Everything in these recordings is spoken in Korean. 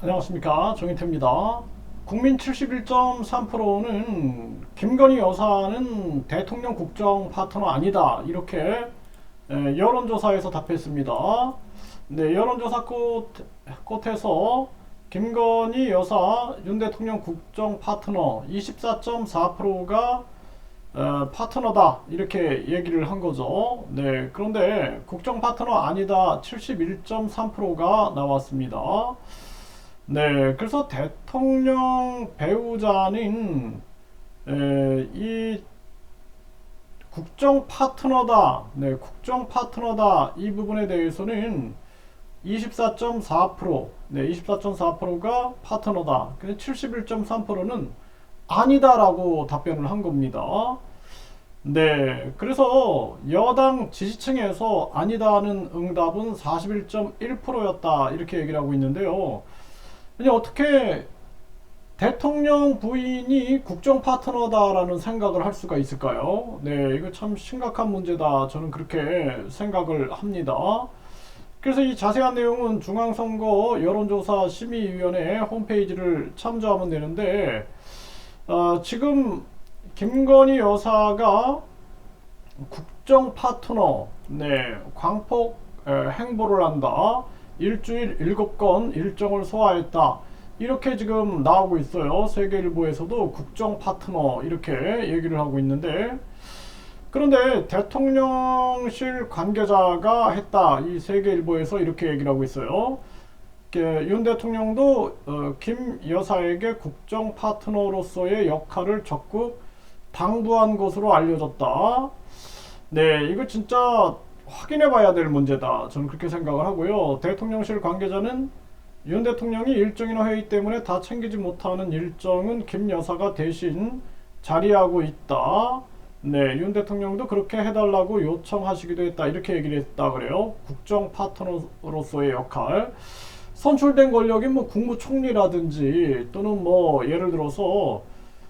안녕하십니까, 정인태입니다. 국민 71.3%는 김건희 여사는 대통령 국정 파트너 아니다, 이렇게 여론조사에서 답했습니다. 네, 여론조사 끝에서 김건희 여사 윤 대통령 국정 파트너 24.4%가 파트너다, 이렇게 얘기를 한 거죠. 네, 그런데 국정 파트너 아니다 71.3%가 나왔습니다. 네, 그래서 대통령 배우자는 이 국정 파트너다, 네, 국정 파트너다, 이 부분에 대해서는 24.4%, 네, 24.4%가 파트너다. 근데 71.3%는 아니다라고 답변을 한 겁니다. 네, 그래서 여당 지지층에서 아니다는 응답은 41.1%였다, 이렇게 얘기를 하고 있는데요. 근데 어떻게 대통령 부인이 국정 파트너다라는 생각을 할 수가 있을까요? 네, 이거 참 심각한 문제다, 저는 그렇게 생각을 합니다. 그래서 이 자세한 내용은 중앙선거 여론조사 심의위원회 홈페이지를 참조하면 되는데, 지금 김건희 여사가 국정 파트너, 네, 광폭 행보를 한다, 일주일 7건 일정을 소화했다, 이렇게 지금 나오고 있어요. 세계일보에서도 국정 파트너 이렇게 얘기를 하고 있는데, 그런데 대통령실 관계자가 했다, 이 세계일보에서 이렇게 얘기를 하고 있어요. 윤 대통령도 김 여사에게 국정 파트너로서의 역할을 적극 당부한 것으로 알려졌다. 네, 이거 진짜 확인해 봐야 될 문제다, 저는 그렇게 생각을 하고요. 대통령실 관계자는 윤 대통령이 일정이나 회의 때문에 다 챙기지 못하는 일정은 김 여사가 대신 자리하고 있다. 네, 윤 대통령도 그렇게 해달라고 요청하시기도 했다, 이렇게 얘기를 했다 그래요. 국정 파트너로서의 역할, 선출된 권력이 뭐 국무총리라든지 또는 뭐 예를 들어서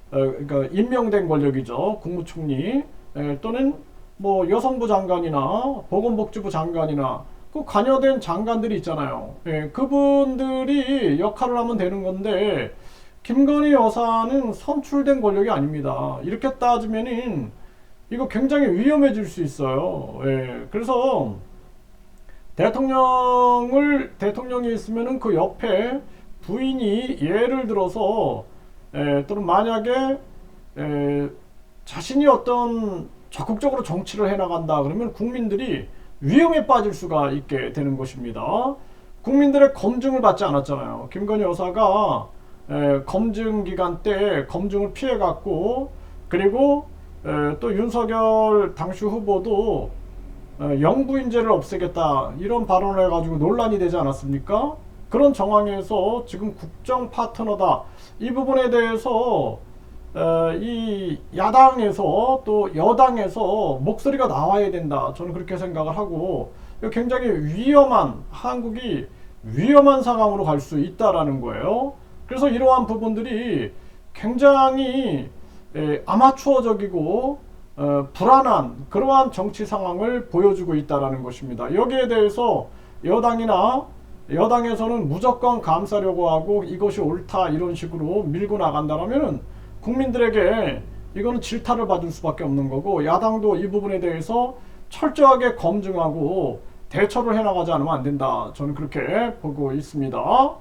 그러니까 임명된 권력이죠, 국무총리, 또는 뭐 여성부 장관이나 보건복지부 장관이나 그 관여된 장관들이 있잖아요. 그분들이 역할을 하면 되는 건데, 김건희 여사는 선출된 권력이 아닙니다. 이렇게 따지면은 이거 굉장히 위험해질 수 있어요. 그래서 대통령이 있으면은 그 옆에 부인이 예를 들어서 또는 만약에 자신이 어떤 적극적으로 정치를 해나간다 그러면 국민들이 위험에 빠질 수가 있게 되는 것입니다. 국민들의 검증을 받지 않았잖아요. 김건희 여사가 검증 기간 때 검증을 피해갔고, 그리고 또 윤석열 당시 후보도 영부인제를 없애겠다, 이런 발언을 해가지고 논란이 되지 않았습니까? 그런 정황에서 지금 국정 파트너다, 이 부분에 대해서 이 야당에서 또 여당에서 목소리가 나와야 된다, 저는 그렇게 생각을 하고, 굉장히 한국이 위험한 상황으로 갈 수 있다라는 거예요. 그래서 이러한 부분들이 굉장히 아마추어적이고 불안한 그러한 정치 상황을 보여주고 있다라는 것입니다. 여기에 대해서 여당에서는 무조건 감싸려고 하고 이것이 옳다, 이런 식으로 밀고 나간다면 국민들에게 이거는 질타를 받을 수밖에 없는 거고, 야당도 이 부분에 대해서 철저하게 검증하고 대처를 해나가지 않으면 안 된다, 저는 그렇게 보고 있습니다.